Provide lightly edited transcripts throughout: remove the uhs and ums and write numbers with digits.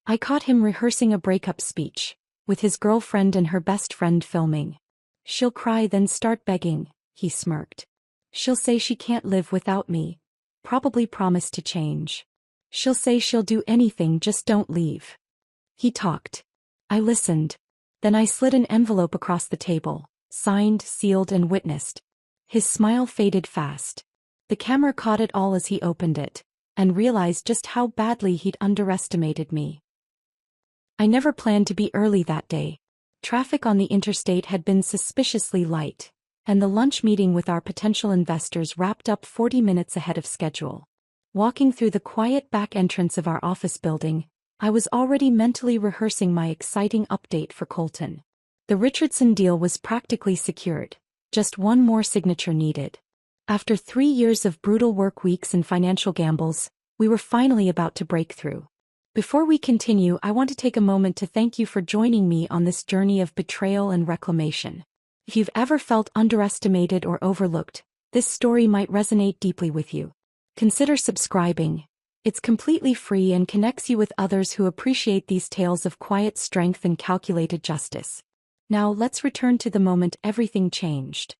I caught him rehearsing a breakup speech, with his girlfriend and her best friend filming. She'll cry then start begging, he smirked. She'll say she can't live without me. Probably promise to change. She'll say she'll do anything, just don't leave. He talked. I listened. Then I slid an envelope across the table, signed, sealed and witnessed. His smile faded fast. The camera caught it all as he opened it, and realized just how badly he'd underestimated me. I never planned to be early that day. Traffic on the interstate had been suspiciously light, and the lunch meeting with our potential investors wrapped up 40 minutes ahead of schedule. Walking through the quiet back entrance of our office building, I was already mentally rehearsing my exciting update for Colton. The Richardson deal was practically secured, just one more signature needed. After 3 years of brutal work weeks and financial gambles, we were finally about to break through. Before we continue, I want to take a moment to thank you for joining me on this journey of betrayal and reclamation. If you've ever felt underestimated or overlooked, this story might resonate deeply with you. Consider subscribing. It's completely free and connects you with others who appreciate these tales of quiet strength and calculated justice. Now let's return to the moment everything changed.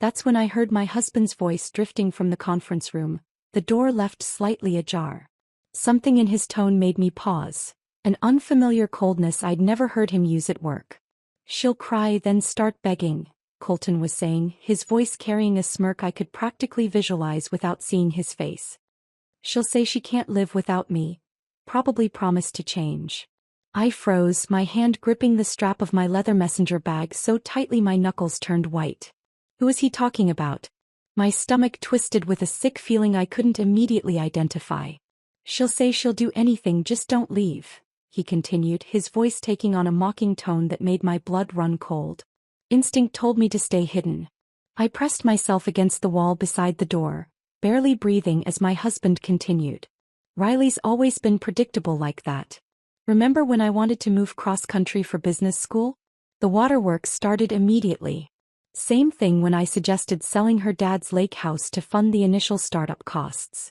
That's when I heard my husband's voice drifting from the conference room, the door left slightly ajar. Something in his tone made me pause, an unfamiliar coldness I'd never heard him use at work. She'll cry then start begging, Colton was saying, his voice carrying a smirk I could practically visualize without seeing his face. She'll say she can't live without me. Probably promise to change. I froze, my hand gripping the strap of my leather messenger bag so tightly my knuckles turned white. Who was he talking about? My stomach twisted with a sick feeling I couldn't immediately identify. She'll say she'll do anything, just don't leave, he continued, his voice taking on a mocking tone that made my blood run cold. Instinct told me to stay hidden. I pressed myself against the wall beside the door, barely breathing as my husband continued. Riley's always been predictable like that. Remember when I wanted to move cross-country for business school? The waterworks started immediately. Same thing when I suggested selling her dad's lake house to fund the initial startup costs.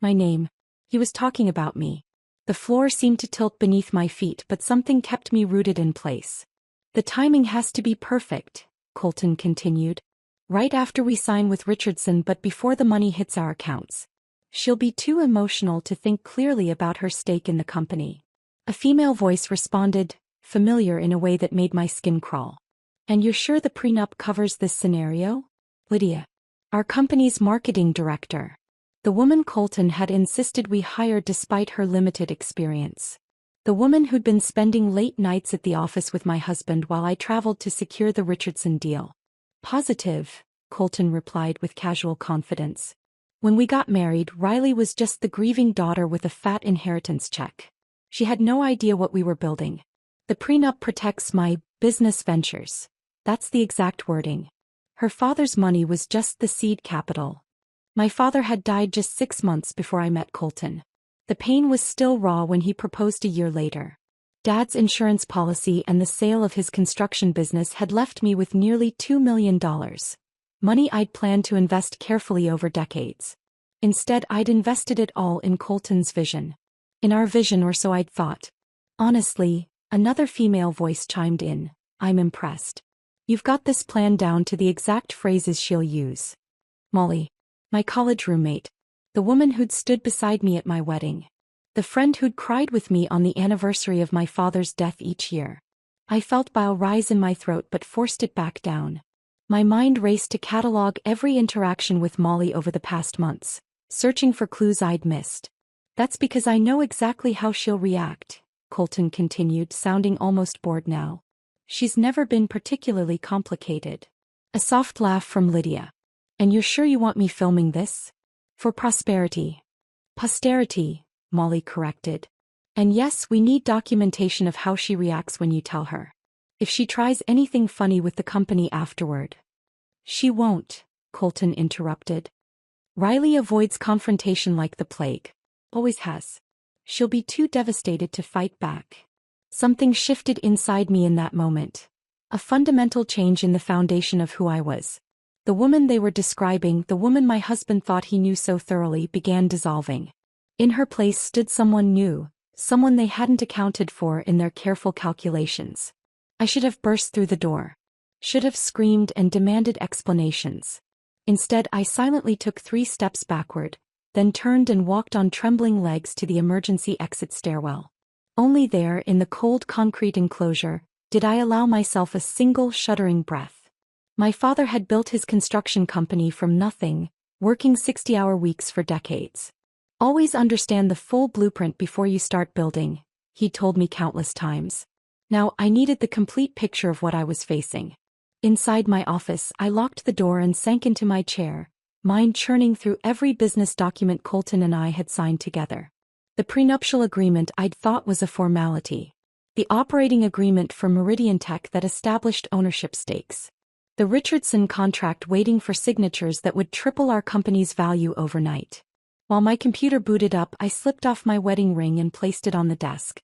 My name. He was talking about me. The floor seemed to tilt beneath my feet, but something kept me rooted in place. The timing has to be perfect, Colton continued. Right after we sign with Richardson, but before the money hits our accounts. She'll be too emotional to think clearly about her stake in the company. A female voice responded, familiar in a way that made my skin crawl. And you're sure the prenup covers this scenario? Lydia. Our company's marketing director. The woman Colton had insisted we hire despite her limited experience. The woman who'd been spending late nights at the office with my husband while I traveled to secure the Richardson deal. Positive, Colton replied with casual confidence. When we got married, Riley was just the grieving daughter with a fat inheritance check. She had no idea what we were building. The prenup protects my business ventures. That's the exact wording. Her father's money was just the seed capital. My father had died just 6 months before I met Colton. The pain was still raw when he proposed a year later. Dad's insurance policy and the sale of his construction business had left me with nearly $2 million. Money I'd planned to invest carefully over decades. Instead, I'd invested it all in Colton's vision. In our vision, or so I'd thought. Honestly, another female voice chimed in. I'm impressed. You've got this plan down to the exact phrases she'll use. Molly. My college roommate. The woman who'd stood beside me at my wedding. The friend who'd cried with me on the anniversary of my father's death each year. I felt bile rise in my throat but forced it back down. My mind raced to catalog every interaction with Molly over the past months, searching for clues I'd missed. That's because I know exactly how she'll react, Colton continued, sounding almost bored now. She's never been particularly complicated. A soft laugh from Lydia. And you're sure you want me filming this? For prosperity. Posterity, Molly corrected. And yes, we need documentation of how she reacts when you tell her. If she tries anything funny with the company afterward. She won't, Colton interrupted. Riley avoids confrontation like the plague. Always has. She'll be too devastated to fight back. Something shifted inside me in that moment. A fundamental change in the foundation of who I was. The woman they were describing, the woman my husband thought he knew so thoroughly, began dissolving. In her place stood someone new, someone they hadn't accounted for in their careful calculations. I should have burst through the door. Should have screamed and demanded explanations. Instead, I silently took 3 steps backward, then turned and walked on trembling legs to the emergency exit stairwell. Only there, in the cold concrete enclosure, did I allow myself a single shuddering breath. My father had built his construction company from nothing, working 60-hour weeks for decades. Always understand the full blueprint before you start building, he told me countless times. Now, I needed the complete picture of what I was facing. Inside my office, I locked the door and sank into my chair, mind churning through every business document Colton and I had signed together. The prenuptial agreement I'd thought was a formality. The operating agreement for Meridian Tech that established ownership stakes. The Richardson contract waiting for signatures that would triple our company's value overnight. While my computer booted up, I slipped off my wedding ring and placed it on the desk.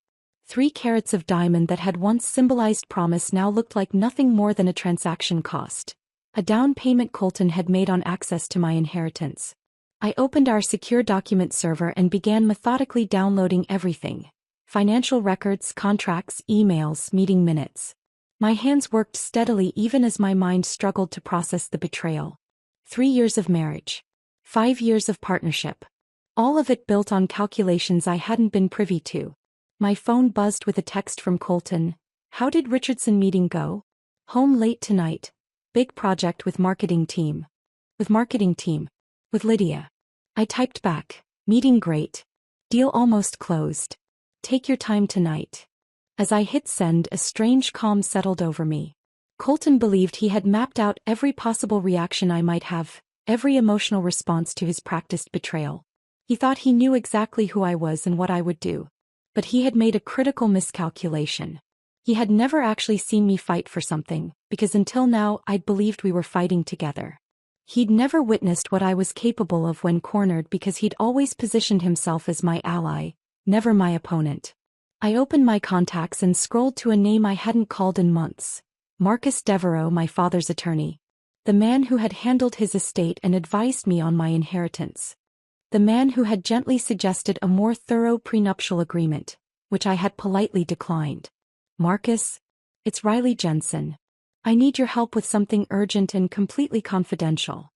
3 carats of diamond that had once symbolized promise now looked like nothing more than a transaction cost. A down payment Colton had made on access to my inheritance. I opened our secure document server and began methodically downloading everything. Financial records, contracts, emails, meeting minutes. My hands worked steadily even as my mind struggled to process the betrayal. 3 years of marriage. 5 years of partnership. All of it built on calculations I hadn't been privy to. My phone buzzed with a text from Colton. How did Richardson meeting go? Home late tonight. Big project with marketing team. With Lydia. I typed back. Meeting great. Deal almost closed. Take your time tonight. As I hit send, a strange calm settled over me. Colton believed he had mapped out every possible reaction I might have, every emotional response to his practiced betrayal. He thought he knew exactly who I was and what I would do. But he had made a critical miscalculation. He had never actually seen me fight for something, because until now I'd believed we were fighting together. He'd never witnessed what I was capable of when cornered because he'd always positioned himself as my ally, never my opponent. I opened my contacts and scrolled to a name I hadn't called in months. Marcus Devereaux, my father's attorney. The man who had handled his estate and advised me on my inheritance. The man who had gently suggested a more thorough prenuptial agreement, which I had politely declined. Marcus? It's Riley Jensen. I need your help with something urgent and completely confidential.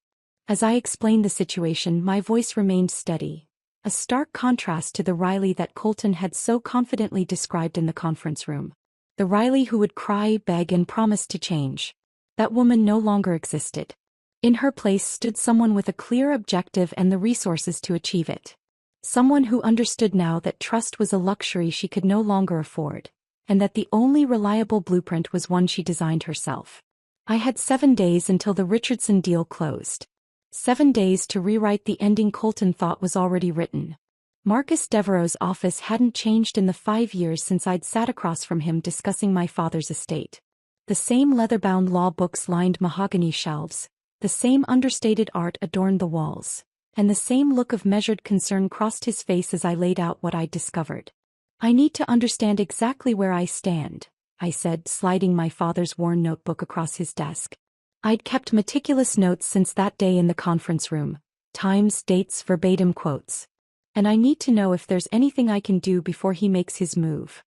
As I explained the situation, my voice remained steady, a stark contrast to the Riley that Colton had so confidently described in the conference room. The Riley who would cry, beg, and promise to change. That woman no longer existed. In her place stood someone with a clear objective and the resources to achieve it. Someone who understood now that trust was a luxury she could no longer afford, and that the only reliable blueprint was one she designed herself. I had 7 days until the Richardson deal closed. 7 days to rewrite the ending Colton thought was already written. Marcus Devereaux's office hadn't changed in the 5 years since I'd sat across from him discussing my father's estate. The same leather-bound law books lined mahogany shelves. The same understated art adorned the walls, and the same look of measured concern crossed his face as I laid out what I'd discovered. I need to understand exactly where I stand, I said, sliding my father's worn notebook across his desk. I'd kept meticulous notes since that day in the conference room, times, dates, verbatim quotes. And I need to know if there's anything I can do before he makes his move.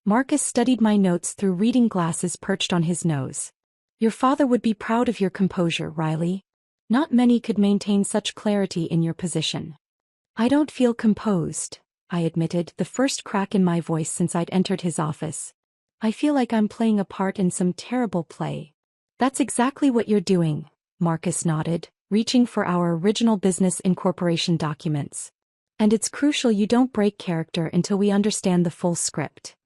Marcus studied my notes through reading glasses perched on his nose. Your father would be proud of your composure, Riley. Not many could maintain such clarity in your position. I don't feel composed, I admitted, the first crack in my voice since I'd entered his office. I feel like I'm playing a part in some terrible play. That's exactly what you're doing, Marcus nodded, reaching for our original business incorporation documents. And it's crucial you don't break character until we understand the full script.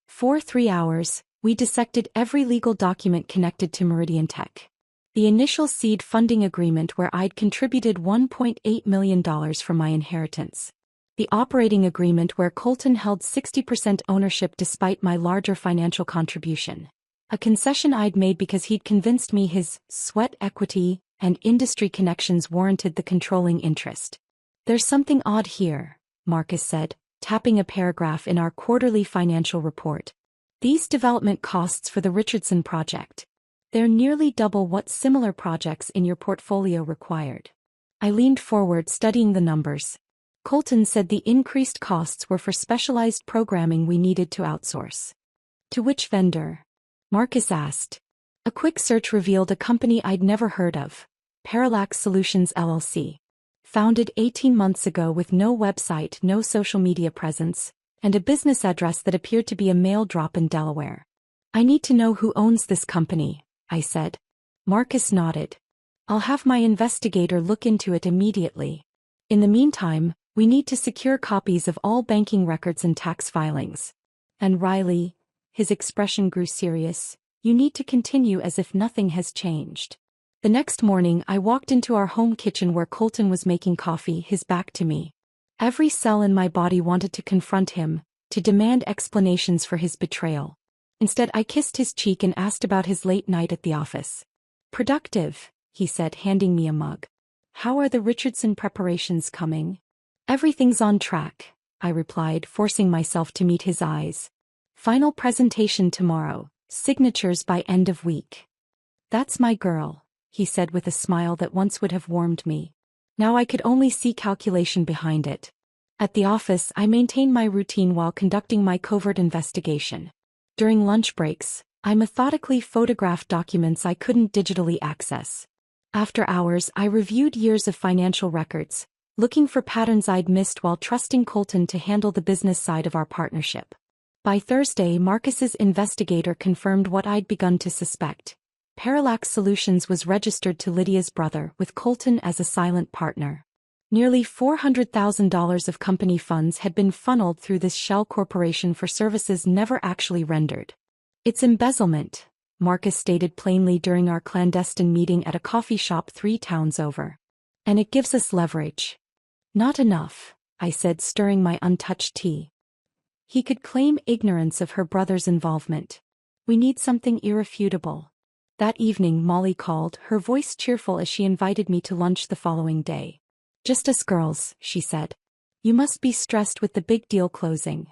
For 3 hours, we dissected every legal document connected to Meridian Tech. The initial seed funding agreement where I'd contributed $1.8 million from my inheritance. The operating agreement where Colton held 60% ownership despite my larger financial contribution. A concession I'd made because he'd convinced me his sweat equity and industry connections warranted the controlling interest. There's something odd here, Marcus said, tapping a paragraph in our quarterly financial report. These development costs for the Richardson project. They're nearly double what similar projects in your portfolio required. I leaned forward, studying the numbers. Colton said the increased costs were for specialized programming we needed to outsource. To which vendor? Marcus asked. A quick search revealed a company I'd never heard of, Parallax Solutions LLC. Founded 18 months ago with no website, no social media presence, and a business address that appeared to be a mail drop in Delaware. I need to know who owns this company, I said. Marcus nodded. I'll have my investigator look into it immediately. In the meantime, we need to secure copies of all banking records and tax filings. And Riley, his expression grew serious, you need to continue as if nothing has changed. The next morning I walked into our home kitchen where Colton was making coffee, his back to me. Every cell in my body wanted to confront him, to demand explanations for his betrayal. Instead I kissed his cheek and asked about his late night at the office. Productive, he said, handing me a mug. How are the Richardson preparations coming? Everything's on track, I replied, forcing myself to meet his eyes. Final presentation tomorrow, signatures by end of week. That's my girl, he said with a smile that once would have warmed me. Now I could only see calculation behind it. At the office I maintained my routine while conducting my covert investigation. During lunch breaks, I methodically photographed documents I couldn't digitally access. After hours I reviewed years of financial records, looking for patterns I'd missed while trusting Colton to handle the business side of our partnership. By Thursday, Marcus's investigator confirmed what I'd begun to suspect. Parallax Solutions was registered to Lydia's brother, with Colton as a silent partner. Nearly $400,000 of company funds had been funneled through this shell corporation for services never actually rendered. It's embezzlement, Marcus stated plainly during our clandestine meeting at a coffee shop 3 towns over. And it gives us leverage. Not enough, I said, stirring my untouched tea. He could claim ignorance of her brother's involvement. We need something irrefutable. That evening Molly called, her voice cheerful as she invited me to lunch the following day. Just us girls, she said. You must be stressed with the big deal closing.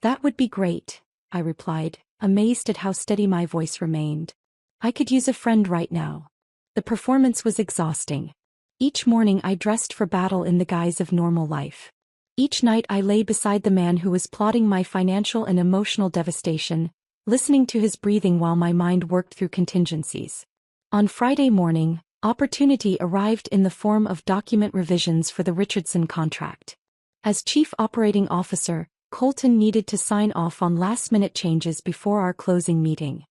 That would be great, I replied, amazed at how steady my voice remained. I could use a friend right now. The performance was exhausting. Each morning I dressed for battle in the guise of normal life. Each night I lay beside the man who was plotting my financial and emotional devastation, listening to his breathing while my mind worked through contingencies. On Friday morning, opportunity arrived in the form of document revisions for the Richardson contract. As Chief Operating Officer, Colton needed to sign off on last-minute changes before our closing meeting.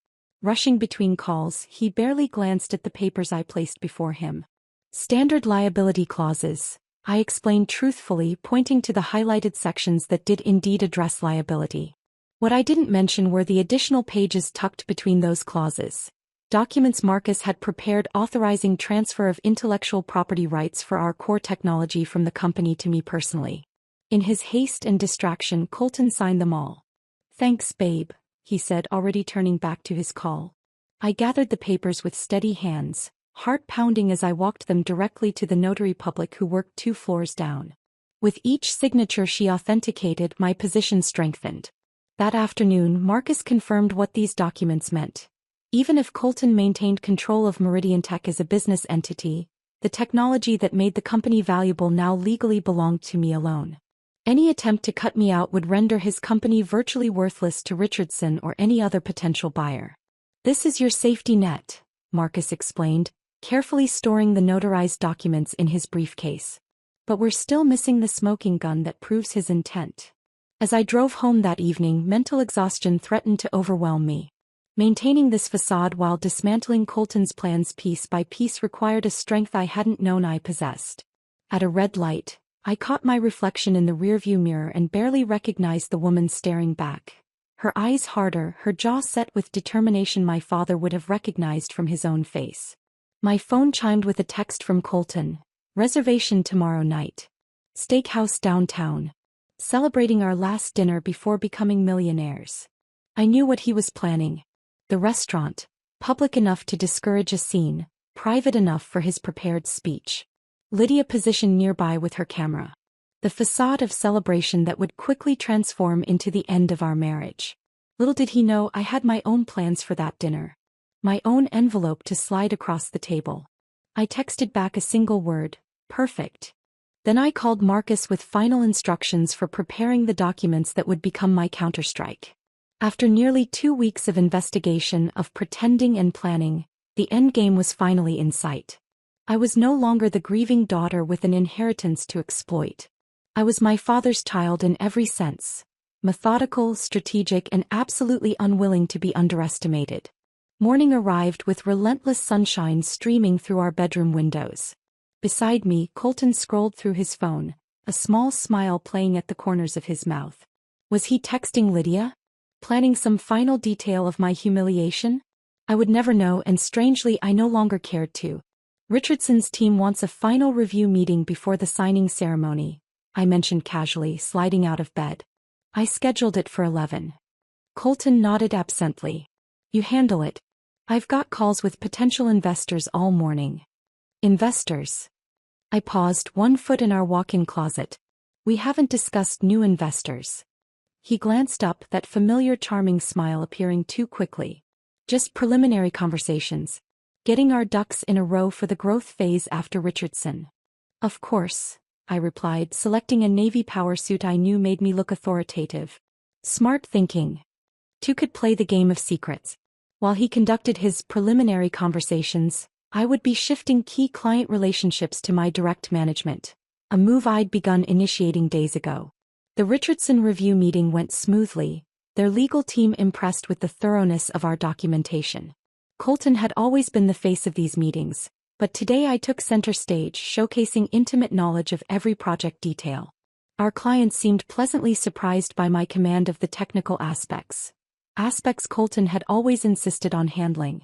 Rushing between calls, he barely glanced at the papers I placed before him. Standard liability clauses, I explained truthfully, pointing to the highlighted sections that did indeed address liability. What I didn't mention were the additional pages tucked between those clauses. Documents Marcus had prepared authorizing transfer of intellectual property rights for our core technology from the company to me personally. In his haste and distraction, Colton signed them all. Thanks, babe, he said, already turning back to his call. I gathered the papers with steady hands, heart pounding as I walked them directly to the notary public who worked 2 floors down. With each signature she authenticated, my position strengthened. That afternoon, Marcus confirmed what these documents meant. Even if Colton maintained control of Meridian Tech as a business entity, the technology that made the company valuable now legally belonged to me alone. Any attempt to cut me out would render his company virtually worthless to Richardson or any other potential buyer. This is your safety net, Marcus explained, carefully storing the notarized documents in his briefcase. But we're still missing the smoking gun that proves his intent. As I drove home that evening, mental exhaustion threatened to overwhelm me. Maintaining this facade while dismantling Colton's plans piece by piece required a strength I hadn't known I possessed. At a red light, I caught my reflection in the rearview mirror and barely recognized the woman staring back. Her eyes harder, her jaw set with determination my father would have recognized from his own face. My phone chimed with a text from Colton. Reservation tomorrow night. Steakhouse downtown. Celebrating our last dinner before becoming millionaires. I knew what he was planning. The restaurant, public enough to discourage a scene, private enough for his prepared speech. Lydia positioned nearby with her camera. The facade of celebration that would quickly transform into the end of our marriage. Little did he know I had my own plans for that dinner. My own envelope to slide across the table. I texted back a single word, perfect. Then I called Marcus with final instructions for preparing the documents that would become my counterstrike. After nearly 2 weeks of investigation, of pretending and planning, the endgame was finally in sight. I was no longer the grieving daughter with an inheritance to exploit. I was my father's child in every sense. Methodical, strategic, and absolutely unwilling to be underestimated. Morning arrived with relentless sunshine streaming through our bedroom windows. Beside me, Colton scrolled through his phone, a small smile playing at the corners of his mouth. Was he texting Lydia? Planning some final detail of my humiliation? I would never know, and strangely I no longer cared to. Richardson's team wants a final review meeting before the signing ceremony, I mentioned casually, sliding out of bed. I scheduled it for 11. Colton nodded absently. You handle it. I've got calls with potential investors all morning. Investors? I paused, one foot in our walk-in closet. We haven't discussed new investors. He glanced up, that familiar charming smile appearing too quickly. Just preliminary conversations. Getting our ducks in a row for the growth phase after Richardson. Of course, I replied, selecting a navy power suit I knew made me look authoritative. Smart thinking. Two could play the game of secrets. While he conducted his preliminary conversations, I would be shifting key client relationships to my direct management, a move I'd begun initiating days ago. The Richardson review meeting went smoothly, their legal team impressed with the thoroughness of our documentation. Colton had always been the face of these meetings, but today I took center stage, showcasing intimate knowledge of every project detail. Our clients seemed pleasantly surprised by my command of the technical aspects Colton had always insisted on handling.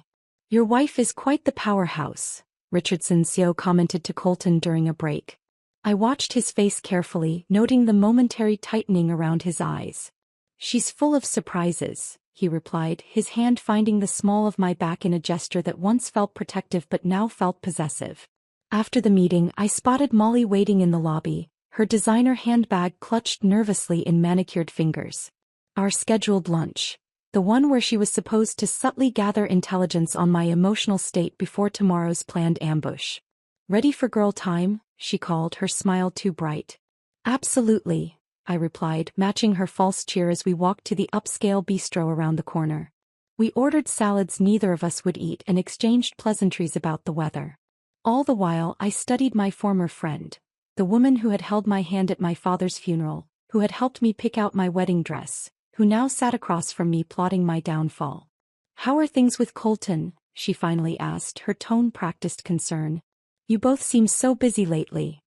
Your wife is quite the powerhouse, Richardson's CEO commented to Colton during a break. I watched his face carefully, noting the momentary tightening around his eyes. She's full of surprises, he replied, his hand finding the small of my back in a gesture that once felt protective but now felt possessive. After the meeting, I spotted Molly waiting in the lobby, her designer handbag clutched nervously in manicured fingers. Our scheduled lunch. The one where she was supposed to subtly gather intelligence on my emotional state before tomorrow's planned ambush. Ready for girl time? She called, her smile too bright. Absolutely, I replied, matching her false cheer as we walked to the upscale bistro around the corner. We ordered salads neither of us would eat and exchanged pleasantries about the weather. All the while I studied my former friend, the woman who had held my hand at my father's funeral, who had helped me pick out my wedding dress, who now sat across from me plotting my downfall. How are things with Colton? She finally asked, her tone practiced concern. You both seem so busy lately.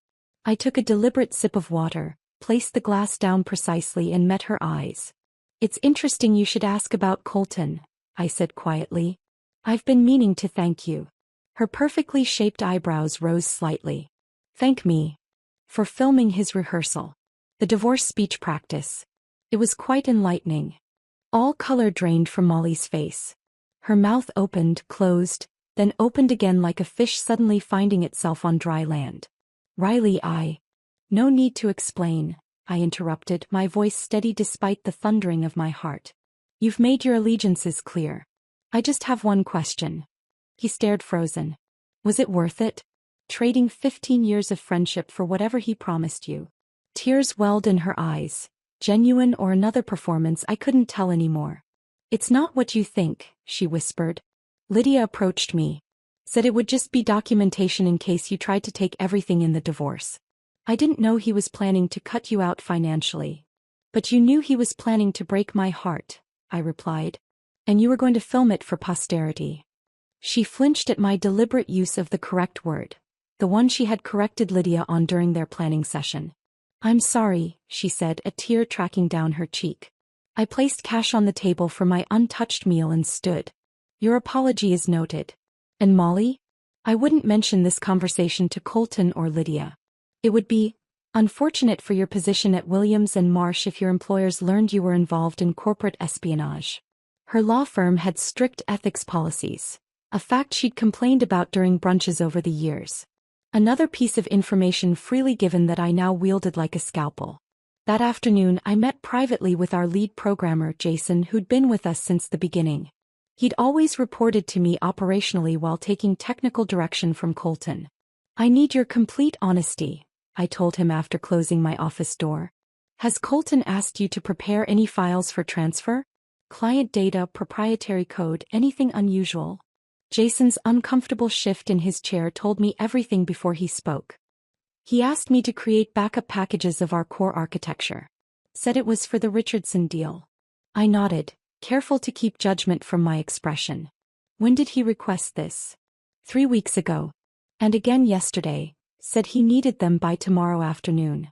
I took a deliberate sip of water, placed the glass down precisely and met her eyes. It's interesting you should ask about Colton, I said quietly. I've been meaning to thank you. Her perfectly shaped eyebrows rose slightly. Thank me. For filming his rehearsal. The divorce speech practice. It was quite enlightening. All color drained from Molly's face. Her mouth opened, closed, then opened again like a fish suddenly finding itself on dry land. Riley, No need to explain, I interrupted, my voice steady despite the thundering of my heart. You've made your allegiances clear. I just have one question. He stared frozen. Was it worth it? Trading 15 years of friendship for whatever he promised you. Tears welled in her eyes. Genuine or another performance, I couldn't tell anymore. It's not what you think, she whispered. Lydia approached me. Said it would just be documentation in case you tried to take everything in the divorce. I didn't know he was planning to cut you out financially. But you knew he was planning to break my heart, I replied. And you were going to film it for posterity. She flinched at my deliberate use of the correct word, the one she had corrected Lydia on during their planning session. I'm sorry, she said, a tear tracking down her cheek. I placed cash on the table for my untouched meal and stood. Your apology is noted. And Molly? I wouldn't mention this conversation to Colton or Lydia. It would be unfortunate for your position at Williams and Marsh if your employers learned you were involved in corporate espionage. Her law firm had strict ethics policies, a fact she'd complained about during brunches over the years. Another piece of information freely given that I now wielded like a scalpel. That afternoon I met privately with our lead programmer Jason, who'd been with us since the beginning. He'd always reported to me operationally while taking technical direction from Colton. I need your complete honesty, I told him after closing my office door. Has Colton asked you to prepare any files for transfer? Client data, proprietary code, anything unusual? Jason's uncomfortable shift in his chair told me everything before he spoke. He asked me to create backup packages of our core architecture. Said it was for the Richardson deal. I nodded, careful to keep judgment from my expression. When did he request this? 3 weeks ago. And again yesterday. Said he needed them by tomorrow afternoon.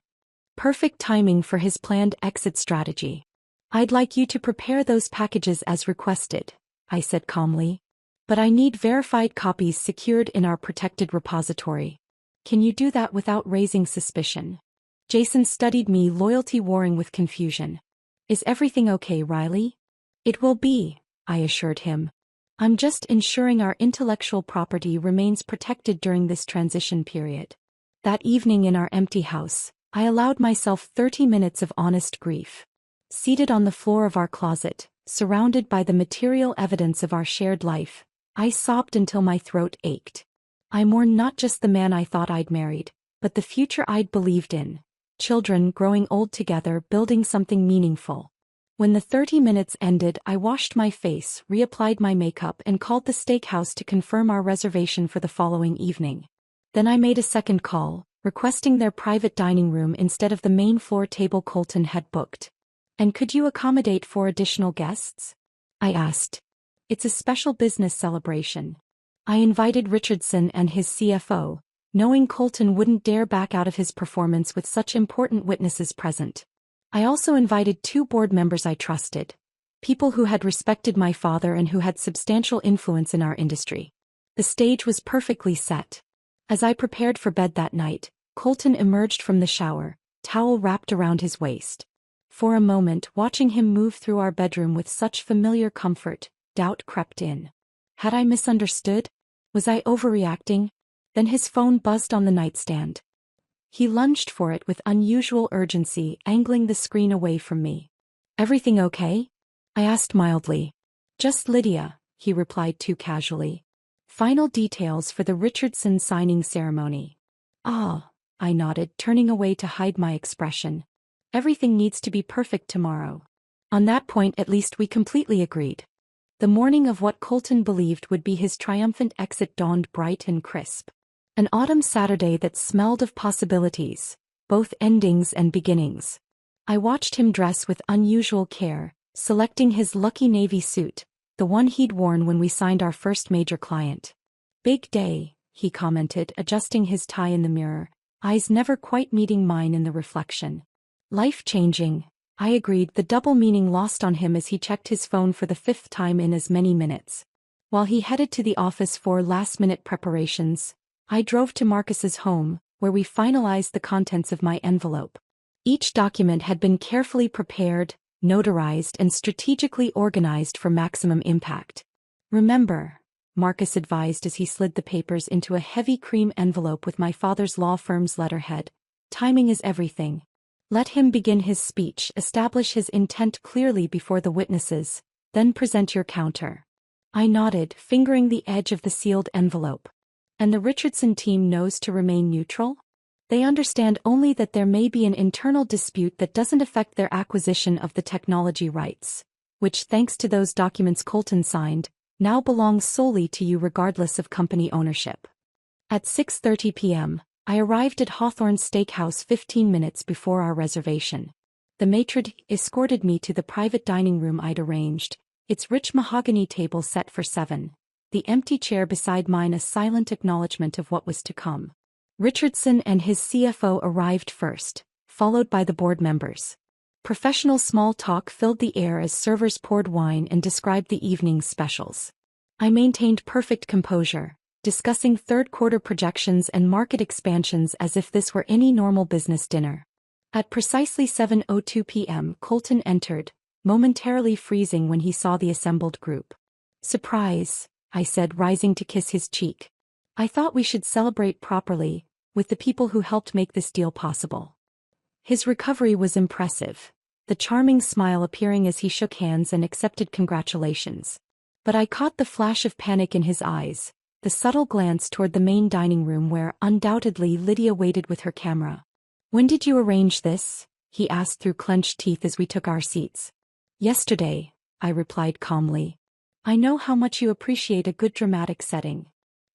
Perfect timing for his planned exit strategy. I'd like you to prepare those packages as requested, I said calmly. But I need verified copies secured in our protected repository. Can you do that without raising suspicion? Jason studied me, loyalty warring with confusion. Is everything okay, Riley? It will be, I assured him. I'm just ensuring our intellectual property remains protected during this transition period. That evening in our empty house, I allowed myself 30 minutes of honest grief. Seated on the floor of our closet, surrounded by the material evidence of our shared life, I sobbed until my throat ached. I mourned not just the man I thought I'd married, but the future I'd believed in. Children growing old together, building something meaningful. When the 30 minutes ended, I washed my face, reapplied my makeup, and called the steakhouse to confirm our reservation for the following evening. Then I made a second call, requesting their private dining room instead of the main floor table Colton had booked. And could you accommodate 4 additional guests? I asked. It's a special business celebration. I invited Richardson and his CFO, knowing Colton wouldn't dare back out of his performance with such important witnesses present. I also invited 2 board members I trusted, people who had respected my father and who had substantial influence in our industry. The stage was perfectly set. As I prepared for bed that night, Colton emerged from the shower, towel wrapped around his waist. For a moment, watching him move through our bedroom with such familiar comfort, doubt crept in. Had I misunderstood? Was I overreacting? Then his phone buzzed on the nightstand. He lunged for it with unusual urgency, angling the screen away from me. Everything okay? I asked mildly. Just Lydia, he replied too casually. Final details for the Richardson signing ceremony. Ah, I nodded, turning away to hide my expression. Everything needs to be perfect tomorrow. On that point at least we completely agreed. The morning of what Colton believed would be his triumphant exit dawned bright and crisp. An autumn Saturday that smelled of possibilities, both endings and beginnings. I watched him dress with unusual care, selecting his lucky navy suit, the one he'd worn when we signed our first major client. Big day, he commented, adjusting his tie in the mirror, eyes never quite meeting mine in the reflection. Life-changing, I agreed, the double meaning lost on him as he checked his phone for the 5th time in as many minutes. While he headed to the office for last-minute preparations, I drove to Marcus's home, where we finalized the contents of my envelope. Each document had been carefully prepared, notarized, and strategically organized for maximum impact. Remember, Marcus advised as he slid the papers into a heavy cream envelope with my father's law firm's letterhead. Timing is everything. Let him begin his speech, establish his intent clearly before the witnesses, then present your counter. I nodded, fingering the edge of the sealed envelope. And the Richardson team knows to remain neutral? They understand only that there may be an internal dispute that doesn't affect their acquisition of the technology rights, which, thanks to those documents Colton signed, now belongs solely to you regardless of company ownership. At 6:30 p.m., I arrived at Hawthorne's Steakhouse 15 minutes before our reservation. The maitre d' escorted me to the private dining room I'd arranged, its rich mahogany table set for 7. The empty chair beside mine a silent acknowledgement of what was to come. Richardson and his CFO arrived first, followed by the board members. Professional small talk filled the air as servers poured wine and described the evening's specials. I maintained perfect composure, discussing third-quarter projections and market expansions as if this were any normal business dinner. At precisely 7:02 p.m., Colton entered, momentarily freezing when he saw the assembled group. Surprise, I said, rising to kiss his cheek. I thought we should celebrate properly, with the people who helped make this deal possible. His recovery was impressive, the charming smile appearing as he shook hands and accepted congratulations. But I caught the flash of panic in his eyes, the subtle glance toward the main dining room where, undoubtedly, Lydia waited with her camera. "When did you arrange this?" he asked through clenched teeth as we took our seats. "Yesterday," I replied calmly. "I know how much you appreciate a good dramatic setting."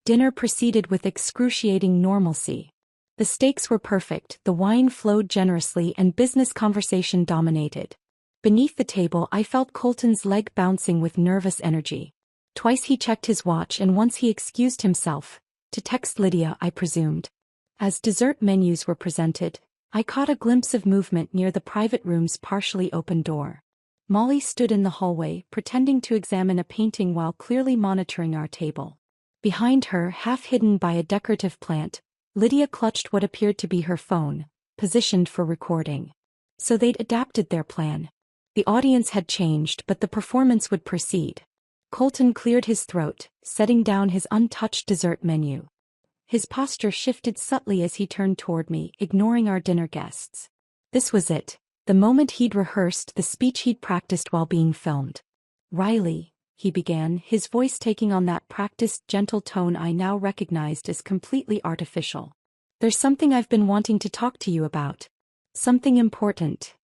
Dinner proceeded with excruciating normalcy. The stakes were perfect, the wine flowed generously, and business conversation dominated. Beneath the table I felt Colton's leg bouncing with nervous energy. Twice he checked his watch and once he excused himself, to text Lydia, I presumed. As dessert menus were presented, I caught a glimpse of movement near the private room's partially open door. Molly stood in the hallway, pretending to examine a painting while clearly monitoring our table. Behind her, half hidden by a decorative plant, Lydia clutched what appeared to be her phone, positioned for recording. So they'd adapted their plan. The audience had changed, but the performance would proceed. Colton cleared his throat, setting down his untouched dessert menu. His posture shifted subtly as he turned toward me, ignoring our dinner guests. This was it, the moment he'd rehearsed, the speech he'd practiced while being filmed. "Riley," he began, his voice taking on that practiced, gentle tone I now recognized as completely artificial. "There's something I've been wanting to talk to you about. Something important."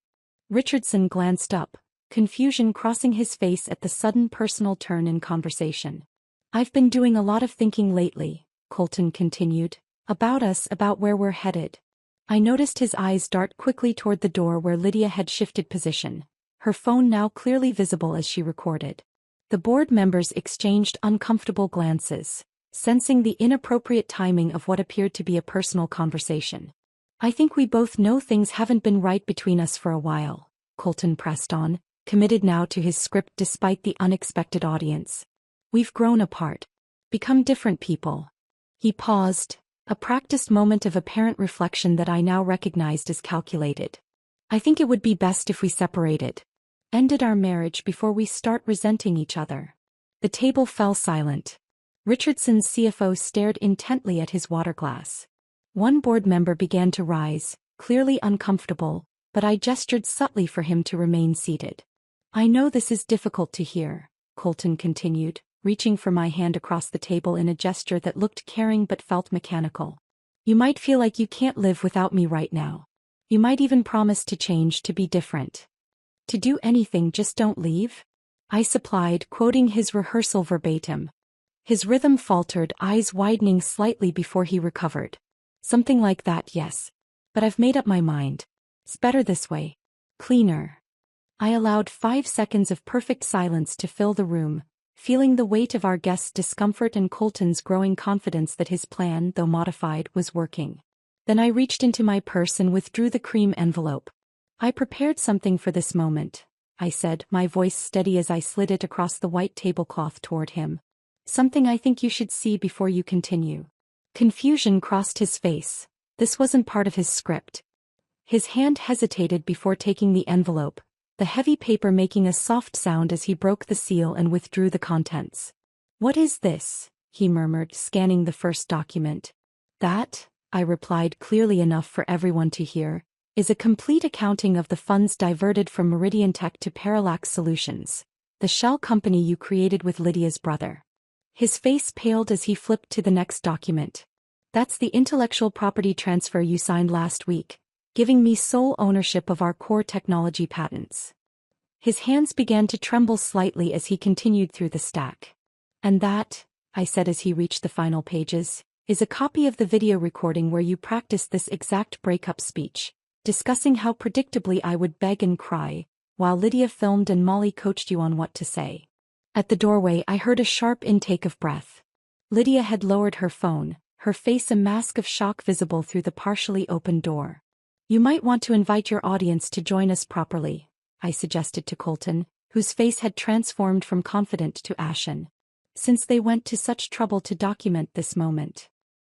Richardson glanced up, confusion crossing his face at the sudden personal turn in conversation. "I've been doing a lot of thinking lately," Colton continued, "about us, about where we're headed." I noticed his eyes dart quickly toward the door where Lydia had shifted position, her phone now clearly visible as she recorded. The board members exchanged uncomfortable glances, sensing the inappropriate timing of what appeared to be a personal conversation. "I think we both know things haven't been right between us for a while," Colton pressed on, committed now to his script despite the unexpected audience. "We've grown apart. Become different people." He paused, a practiced moment of apparent reflection that I now recognized as calculated. "I think it would be best if we separated. Ended our marriage before we start resenting each other." The table fell silent. Richardson's CFO stared intently at his water glass. One board member began to rise, clearly uncomfortable, but I gestured subtly for him to remain seated. "I know this is difficult to hear," Colton continued, reaching for my hand across the table in a gesture that looked caring but felt mechanical. "You might feel like you can't live without me right now. You might even promise to change, to be different. To do anything, just don't leave." I supplied, quoting his rehearsal verbatim. His rhythm faltered, eyes widening slightly before he recovered. "Something like that, yes. But I've made up my mind. It's better this way. Cleaner." I allowed 5 seconds of perfect silence to fill the room, feeling the weight of our guests' discomfort and Colton's growing confidence that his plan, though modified, was working. Then I reached into my purse and withdrew the cream envelope. "I prepared something for this moment," I said, my voice steady as I slid it across the white tablecloth toward him. "Something I think you should see before you continue." Confusion crossed his face. This wasn't part of his script. His hand hesitated before taking the envelope, the heavy paper making a soft sound as he broke the seal and withdrew the contents. "What is this?" he murmured, scanning the first document. "That," I replied clearly enough for everyone to hear, "is a complete accounting of the funds diverted from Meridian Tech to Parallax Solutions, the shell company you created with Lydia's brother." His face paled as he flipped to the next document. "That's the intellectual property transfer you signed last week, giving me sole ownership of our core technology patents." His hands began to tremble slightly as he continued through the stack. "And that," I said as he reached the final pages, "is a copy of the video recording where you practiced this exact breakup speech, discussing how predictably I would beg and cry, while Lydia filmed and Molly coached you on what to say." At the doorway I heard a sharp intake of breath. Lydia had lowered her phone, her face a mask of shock visible through the partially open door. "You might want to invite your audience to join us properly," I suggested to Colton, whose face had transformed from confident to ashen. "Since they went to such trouble to document this moment."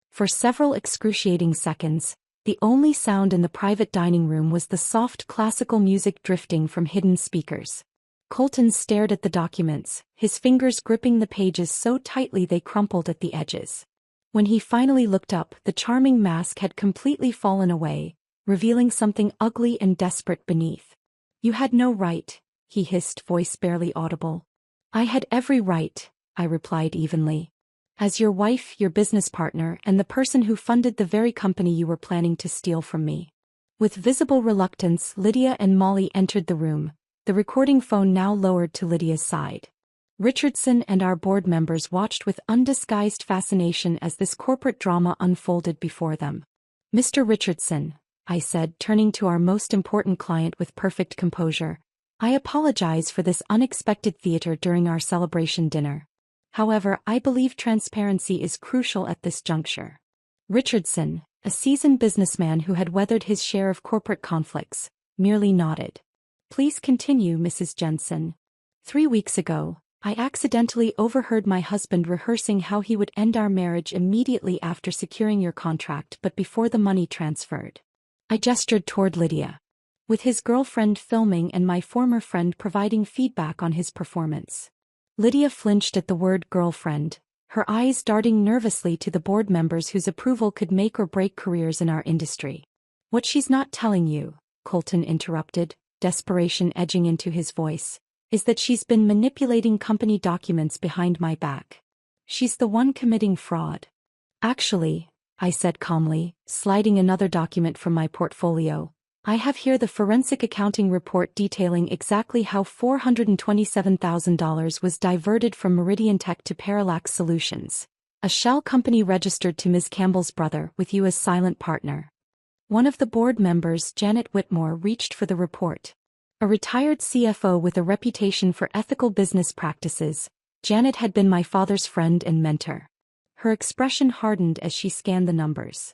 For several excruciating seconds, the only sound in the private dining room was the soft classical music drifting from hidden speakers. Colton stared at the documents, his fingers gripping the pages so tightly they crumpled at the edges. When he finally looked up, the charming mask had completely fallen away, revealing something ugly and desperate beneath. "You had no right," he hissed, voice barely audible. "I had every right," I replied evenly. "As your wife, your business partner, and the person who funded the very company you were planning to steal from me." With visible reluctance, Lydia and Molly entered the room, the recording phone now lowered to Lydia's side. Richardson and our board members watched with undisguised fascination as this corporate drama unfolded before them. "Mr. Richardson," I said, turning to our most important client with perfect composure, "I apologize for this unexpected theater during our celebration dinner. However, I believe transparency is crucial at this juncture." Richardson, a seasoned businessman who had weathered his share of corporate conflicts, merely nodded. "Please continue, Mrs. Jensen. 3 weeks ago, I accidentally overheard my husband rehearsing how he would end our marriage immediately after securing your contract but before the money transferred." I gestured toward Lydia. "With his girlfriend filming and my former friend providing feedback on his performance." Lydia flinched at the word girlfriend, her eyes darting nervously to the board members whose approval could make or break careers in our industry. "What she's not telling you," Colton interrupted, desperation edging into his voice, "is that she's been manipulating company documents behind my back. She's the one committing fraud." "Actually," I said calmly, sliding another document from my portfolio, "I have here the forensic accounting report detailing exactly how $427,000 was diverted from Meridian Tech to Parallax Solutions, a shell company registered to Ms. Campbell's brother with you as silent partner." One of the board members, Janet Whitmore, reached for the report. A retired CFO with a reputation for ethical business practices, Janet had been my father's friend and mentor. Her expression hardened as she scanned the numbers.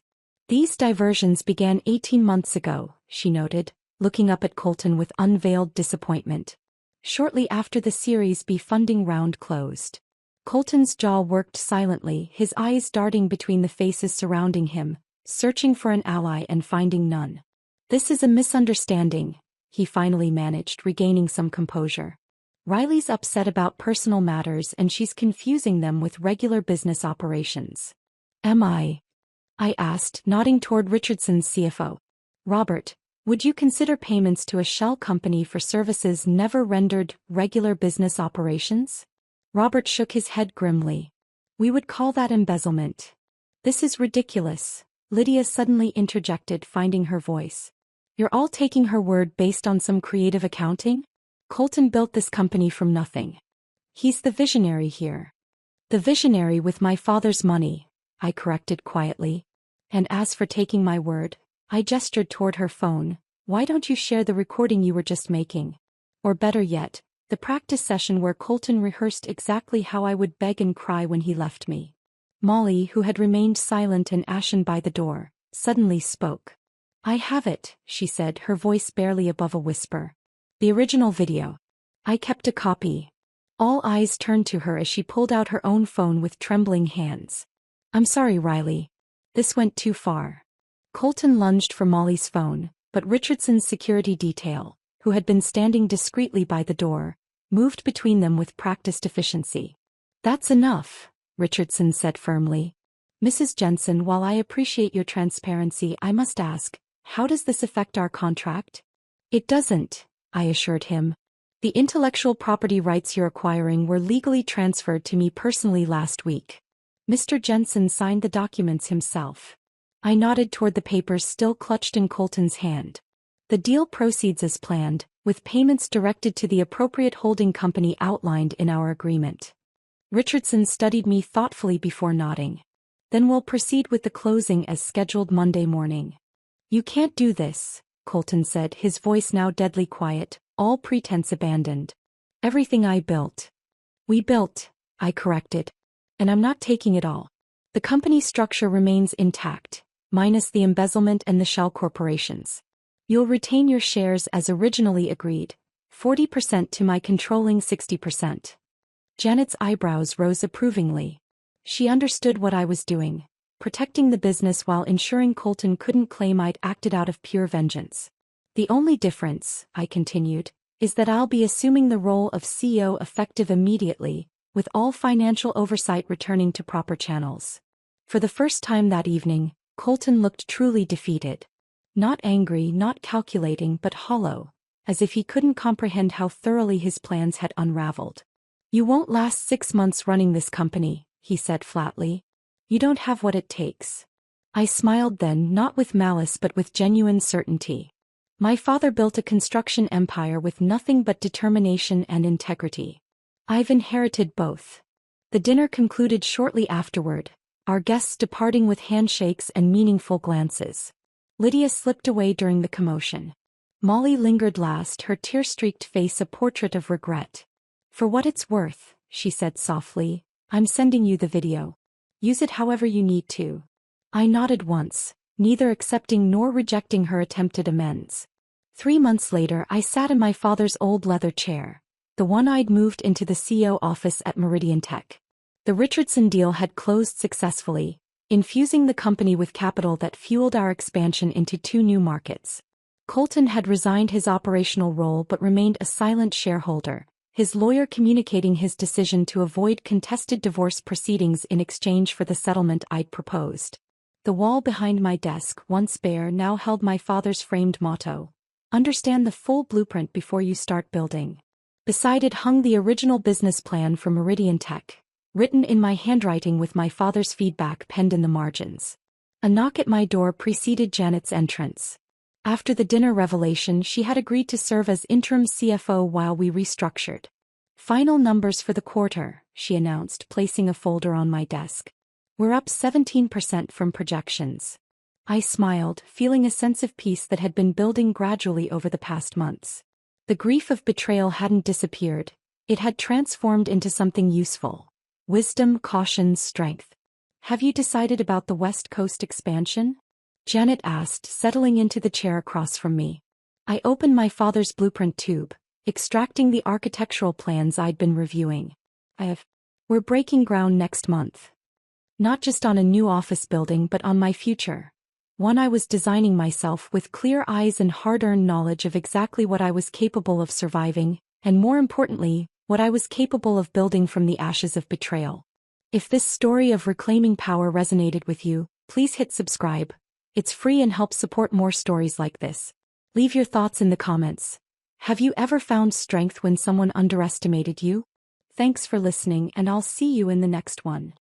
"These diversions began 18 months ago," she noted, looking up at Colton with unveiled disappointment. "Shortly after the Series B funding round closed." Colton's jaw worked silently, his eyes darting between the faces surrounding him, searching for an ally and finding none. "This is a misunderstanding," he finally managed, regaining some composure. "Riley's upset about personal matters and she's confusing them with regular business operations." "Am I?" I asked, nodding toward Richardson's CFO. "Robert, would you consider payments to a shell company for services never rendered regular business operations?" Robert shook his head grimly. "We would call that embezzlement." "This is ridiculous," Lydia suddenly interjected, finding her voice. "You're all taking her word based on some creative accounting? Colton built this company from nothing. He's the visionary here." "The visionary with my father's money," I corrected quietly. "And as for taking my word," I gestured toward her phone, "why don't you share the recording you were just making? Or better yet, the practice session where Colton rehearsed exactly how I would beg and cry when he left me." Molly, who had remained silent and ashen by the door, suddenly spoke. "I have it," she said, her voice barely above a whisper. "The original video. I kept a copy." All eyes turned to her as she pulled out her own phone with trembling hands. "I'm sorry, Riley. This went too far." Colton lunged for Molly's phone, but Richardson's security detail, who had been standing discreetly by the door, moved between them with practiced efficiency. "That's enough," Richardson said firmly. "Mrs. Jensen, while I appreciate your transparency, I must ask, how does this affect our contract?" "It doesn't," I assured him. "The intellectual property rights you're acquiring were legally transferred to me personally last week." Mr. Jensen signed the documents himself. I nodded toward the papers still clutched in Colton's hand. "The deal proceeds as planned, with payments directed to the appropriate holding company outlined in our agreement." Richardson studied me thoughtfully before nodding. "Then we'll proceed with the closing as scheduled Monday morning." "You can't do this," Colton said, his voice now deadly quiet, all pretense abandoned. "Everything I built." "We built," I corrected. "And I'm not taking it all. The company structure remains intact, minus the embezzlement and the shell corporations. You'll retain your shares as originally agreed, 40% to my controlling 60%. Janet's eyebrows rose approvingly. She understood what I was doing, protecting the business while ensuring Colton couldn't claim I'd acted out of pure vengeance. "The only difference," I continued, "is that I'll be assuming the role of CEO effective immediately, with all financial oversight returning to proper channels." For the first time that evening, Colton looked truly defeated. Not angry, not calculating, but hollow, as if he couldn't comprehend how thoroughly his plans had unraveled. "You won't last 6 months running this company," he said flatly. "You don't have what it takes." I smiled then, not with malice but with genuine certainty. My father built a construction empire with nothing but determination and integrity. I've inherited both. The dinner concluded shortly afterward, our guests departing with handshakes and meaningful glances. Lydia slipped away during the commotion. Molly lingered last, her tear-streaked face a portrait of regret. "For what it's worth," she said softly, "I'm sending you the video. Use it however you need to." I nodded once, neither accepting nor rejecting her attempted amends. 3 months later I sat in my father's old leather chair, the one I'd moved into the CEO office at Meridian Tech. The Richardson deal had closed successfully, infusing the company with capital that fueled our expansion into 2 new markets. Colton had resigned his operational role but remained a silent shareholder, his lawyer communicating his decision to avoid contested divorce proceedings in exchange for the settlement I'd proposed. The wall behind my desk, once bare, now held my father's framed motto: "Understand the full blueprint before you start building." Beside it hung the original business plan for Meridian Tech, written in my handwriting with my father's feedback penned in the margins. A knock at my door preceded Janet's entrance. After the dinner revelation, she had agreed to serve as interim CFO while we restructured. "Final numbers for the quarter," she announced, placing a folder on my desk. "We're up 17% from projections." I smiled, feeling a sense of peace that had been building gradually over the past months. The grief of betrayal hadn't disappeared, it had transformed into something useful. Wisdom, caution, strength. "Have you decided about the West Coast expansion?" Janet asked, settling into the chair across from me. I opened my father's blueprint tube, extracting the architectural plans I'd been reviewing. We're breaking ground next month. Not just on a new office building but on my future. One I was designing myself, with clear eyes and hard-earned knowledge of exactly what I was capable of surviving, and more importantly, what I was capable of building from the ashes of betrayal. If this story of reclaiming power resonated with you, please hit subscribe. It's free and helps support more stories like this. Leave your thoughts in the comments. Have you ever found strength when someone underestimated you? Thanks for listening, and I'll see you in the next one.